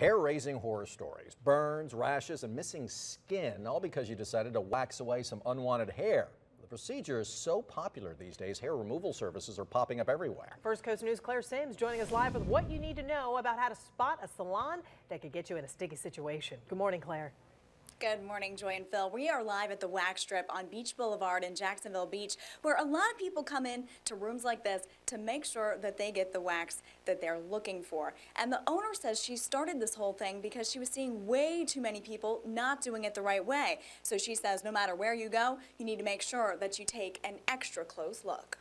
Hair-raising horror stories, burns, rashes, and missing skin, all because you decided to wax away some unwanted hair. The procedure is so popular these days, hair removal services are popping up everywhere. First Coast News' Claire Sims joining us live with what you need to know about how to spot a salon that could get you in a sticky situation. Good morning, Claire. Good morning, Joy and Phil. We are live at the Wax Strip on Beach Boulevard in Jacksonville Beach, where a lot of people come in to rooms like this to make sure that they get the wax that they're looking for. And the owner says she started this whole thing because she was seeing way too many people not doing it the right way. So she says no matter where you go, you need to make sure that you take an extra close look.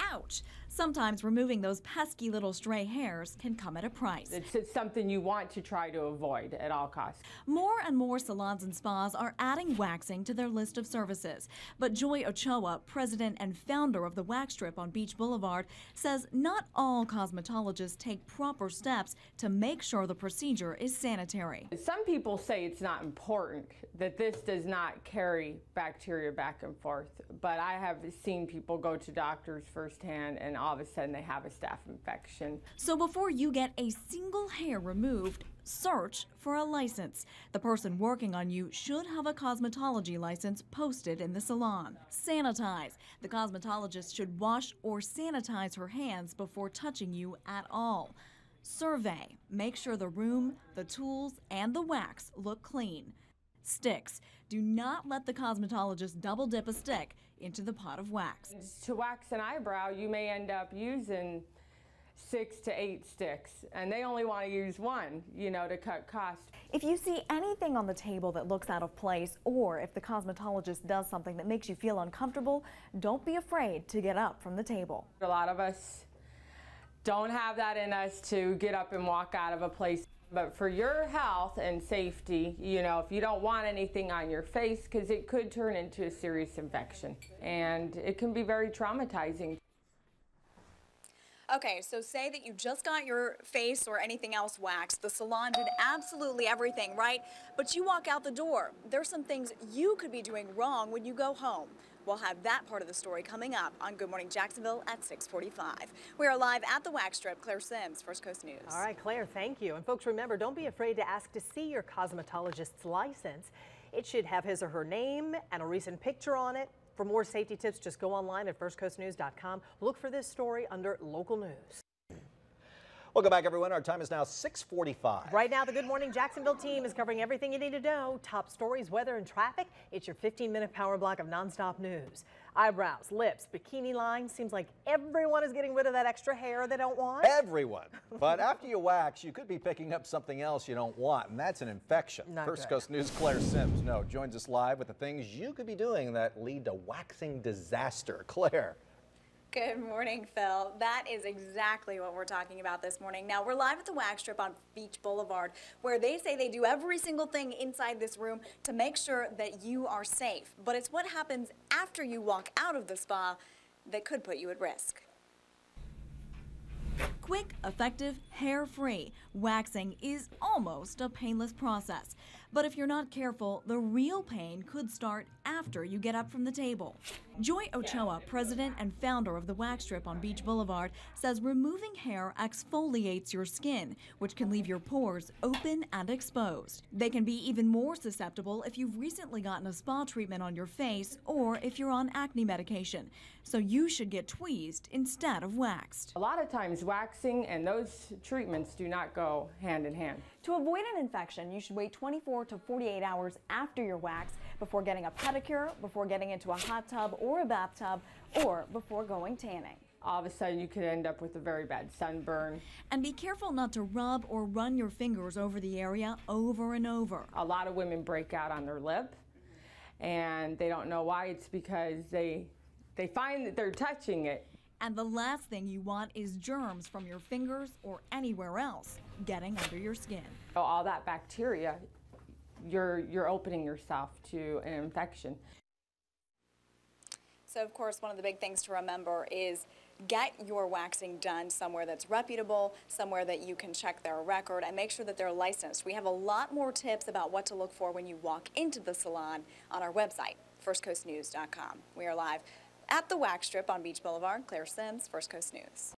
Ouch! Sometimes removing those pesky little stray hairs can come at a price. It's something you want to try to avoid at all costs. More and more salons and spas are adding waxing to their list of services. But Joy Ochoa, president and founder of the Wax Strip on Beach Boulevard, says not all cosmetologists take proper steps to make sure the procedure is sanitary. Some people say it's not important, that this does not carry bacteria back and forth. But I have seen people go to doctors firsthand and all of a sudden they have a staph infection. So before you get a single hair removed, search for a license. The person working on you should have a cosmetology license posted in the salon. Sanitize. The cosmetologist should wash or sanitize her hands before touching you at all. Survey. Make sure the room, the tools, and the wax look clean. Sticks. Do not let the cosmetologist double dip a stick into the pot of wax. To wax an eyebrow, you may end up using 6 to 8 sticks, and they only want to use one, to cut costs. If you see anything on the table that looks out of place, or if the cosmetologist does something that makes you feel uncomfortable, don't be afraid to get up from the table. A lot of us don't have that in us to get up and walk out of a place. But for your health and safety, if you don't want anything on your face, because it could turn into a serious infection, and it can be very traumatizing. Okay, so say that you just got your face or anything else waxed. The salon did absolutely everything right, but you walk out the door. There's some things you could be doing wrong when you go home. We'll have that part of the story coming up on Good Morning Jacksonville at 6:45. We are live at the Wax Strip. Claire Sims, First Coast News. All right, Claire, thank you. And folks, remember, don't be afraid to ask to see your cosmetologist's license. It should have his or her name and a recent picture on it. For more safety tips, just go online at firstcoastnews.com. Look for this story under local news. Welcome back, everyone. Our time is now 6:45. Right now, the Good Morning Jacksonville team is covering everything you need to know. Top stories, weather, and traffic. It's your 15-minute power block of nonstop news. Eyebrows, lips, bikini line. Seems like everyone is getting rid of that extra hair they don't want. Everyone. But after you wax, you could be picking up something else you don't want, and that's an infection. Not First good. Coast News' Claire Sims joins us live with the things you could be doing that lead to waxing disaster. Claire. Good morning, Phil. That is exactly what we're talking about this morning. Now, we're live at the Wax Strip on Beach Boulevard, where they say they do every single thing inside this room to make sure that you are safe. But it's what happens after you walk out of the spa that could put you at risk. Quick, effective, hair-free. Waxing is almost a painless process. But if you're not careful, the real pain could start after you get up from the table. Joy Ochoa, president and founder of the Wax Strip on Beach Boulevard, says removing hair exfoliates your skin, which can leave your pores open and exposed. They can be even more susceptible if you've recently gotten a spa treatment on your face or if you're on acne medication. So you should get tweezed instead of waxed. A lot of times waxing and those treatments do not go hand in hand. To avoid an infection, you should wait 24 to 48 hours after your wax before getting a pedicure, before getting into a hot tub or a bathtub, or before going tanning. All of a sudden you could end up with a very bad sunburn. And be careful not to rub or run your fingers over the area over and over. A lot of women break out on their lip, and they don't know why. It's because they find that they're touching it. And the last thing you want is germs from your fingers or anywhere else getting under your skin. All that bacteria, you're opening yourself to an infection. So, of course, one of the big things to remember is get your waxing done somewhere that's reputable, somewhere that you can check their record, and make sure that they're licensed. We have a lot more tips about what to look for when you walk into the salon on our website, firstcoastnews.com. We are live at the Wax Strip on Beach Boulevard. Claire Sims, First Coast News.